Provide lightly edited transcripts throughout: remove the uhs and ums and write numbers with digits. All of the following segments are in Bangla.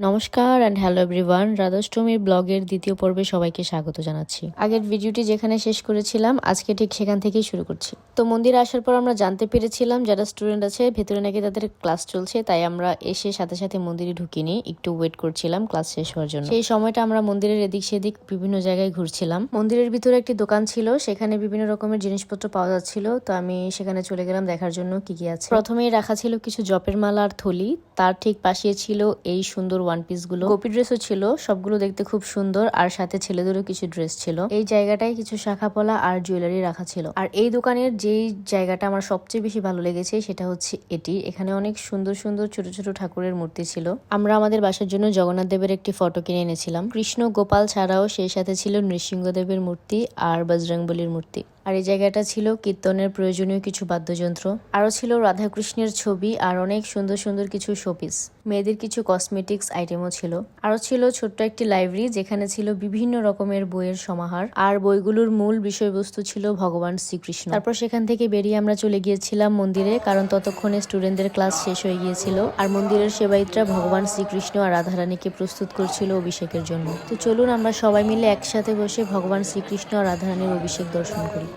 নমস্কার অ্যান্ড হ্যালো এভরিওয়ান, রাধাষ্টমীর ব্লগের দ্বিতীয় পর্বে সবাইকে স্বাগত জানাচ্ছি। আগের ভিডিওটি যেখানে শেষ করেছিলাম আজকে ঠিক সেখান থেকেই শুরু করছি। তো মন্দিরে আসার পর আমরা জানতে পেরেছিলাম যারা স্টুডেন্ট আছে ভেতরে নাকি তাদের ক্লাস চলছে, তাই আমরা এসে সাথে সাথে মন্দিরে ঢুকিনি, একটু ওয়েট করছিলাম ক্লাস শেষ হওয়ার জন্য। সেই সময়টা আমরা মন্দিরের এদিক সেদিক বিভিন্ন জায়গায় ঘুরছিলাম। মন্দিরের ভিতরে একটি দোকান ছিল, সেখানে বিভিন্ন রকমের জিনিসপত্র পাওয়া যাচ্ছিল, তো আমি সেখানে চলে গেলাম দেখার জন্য কি কি আছে। প্রথমেই রাখা ছিল কিছু জপের মালা আর থলি, তার ঠিক পাশে ছিল এই সুন্দর ওয়ান পিস গুলো, গোপী ড্রেসও ছিল, সবগুলো দেখতে খুব সুন্দর, আর সাথে ছেলেদেরও কিছু ড্রেস ছিল। এই জায়গাটায় কিছু শাখা পলা আর জুয়েলারি রাখা ছিল। আর এই দোকানের যেই জায়গাটা আমার সবচেয়ে বেশি ভালো লেগেছে সেটা হচ্ছে এটি। এখানে অনেক সুন্দর সুন্দর ছোট ছোট ঠাকুরের মূর্তি ছিল। আমরা আমাদের বাসার জন্য জগন্নাথ দেবের একটি ফটো কিনে এনেছিলাম। কৃষ্ণ গোপাল ছাড়াও সেই সাথে ছিল নৃসিংহদেবের মূর্তি আর বজরংবলীর মূর্তি। আর এই জায়গাটা ছিল কীর্তনের প্রয়োজনীয় কিছু বাদ্যযন্ত্র, আরো ছিল রাধাকৃষ্ণের ছবি আর অনেক সুন্দর সুন্দর কিছু শোপিস, মেয়েদের কিছু কসমেটিক্স আইটেমও ছিল। আরো ছিল ছোট্ট একটি লাইব্রেরি যেখানে ছিল বিভিন্ন রকমের বইয়ের সমাহার, আর বইগুলোর মূল বিষয়বস্তু ছিল ভগবান শ্রীকৃষ্ণ। তারপর সেখান থেকে বেরিয়ে আমরা চলে গিয়েছিলাম মন্দিরে, কারণ ততক্ষণে স্টুডেন্টদের ক্লাস শেষ হয়ে গিয়েছিল আর মন্দিরের সেবায়িতরা ভগবান শ্রীকৃষ্ণ আর রাধারানীকে প্রস্তুত করছিল অভিষেকের জন্য। তো চলুন আমরা সবাই মিলে একসাথে বসে ভগবান শ্রীকৃষ্ণ আর রাধারানীর অভিষেক দর্শন করি।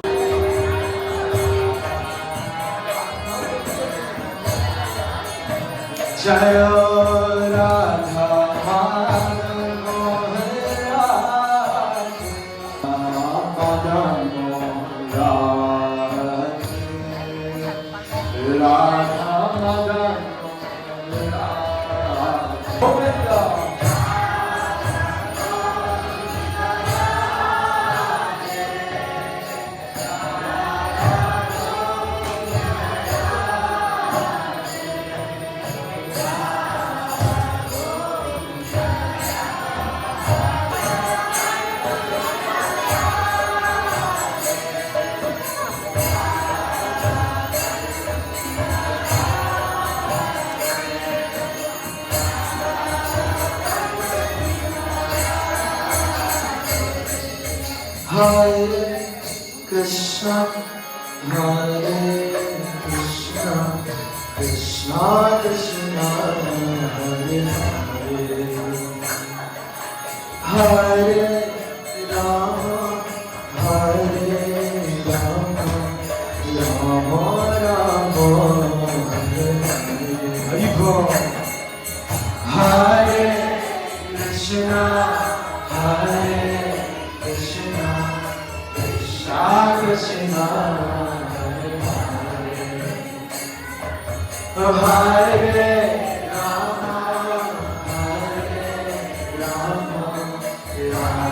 জয় Radha Madhav Radha Hare Krishna, Hare Krishna, Krishna Krishna, Hare Hare, Hare Rama, Hare Rama, Rama Rama, Hare Hare, Hare Krishna, Hare Krishna, Krishna Krishna, Hare Hare, Hare Rama, Hare Rama, Rama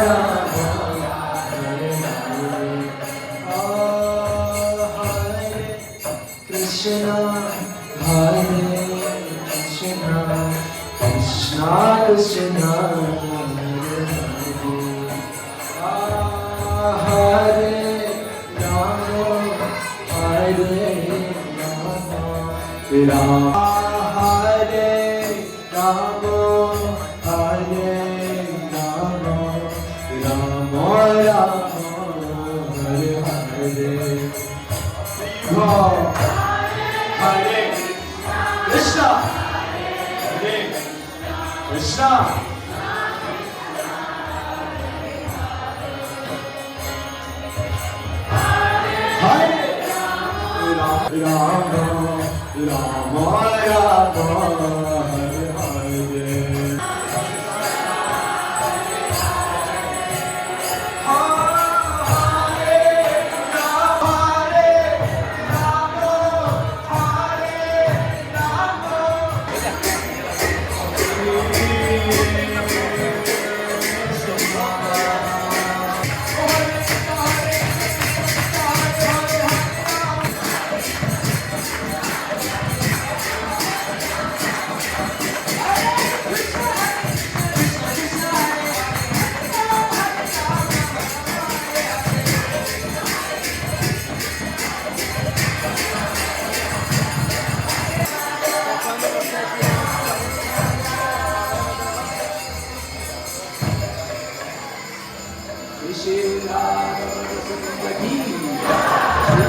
Rama, Hare Hare, Hare Krishna, Hare Krishna, Krishna Krishna, Hare Rama, Hare Rama, Rama Hare Rama, Hare Rama, Rama Rama, Hare Hare, Hare Krishna, Hare Krishna, Rama Rama Rama, Hare Hare,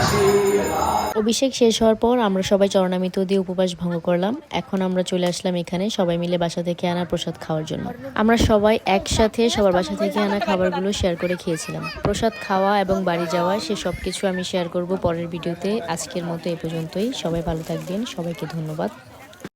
Shri Radha অভিষেক শেষ হওয়ার পর আমরা সবাই চরণামিত দিয়ে উপবাস ভঙ্গ করলাম। এখন আমরা চলে আসলাম এখানে সবাই মিলে বাসা থেকে আনা প্রসাদ খাওয়ার জন্য। আমরা সবাই একসাথে সবার বাসা থেকে আনা খাবারগুলো শেয়ার করে খেয়েছিলাম। প্রসাদ খাওয়া এবং বাড়ি যাওয়া সে সব কিছু আমি শেয়ার করব পরের ভিডিওতে। আজকের মতো এ পর্যন্তই। সবাই ভালো থাকবেন, সবাইকে ধন্যবাদ।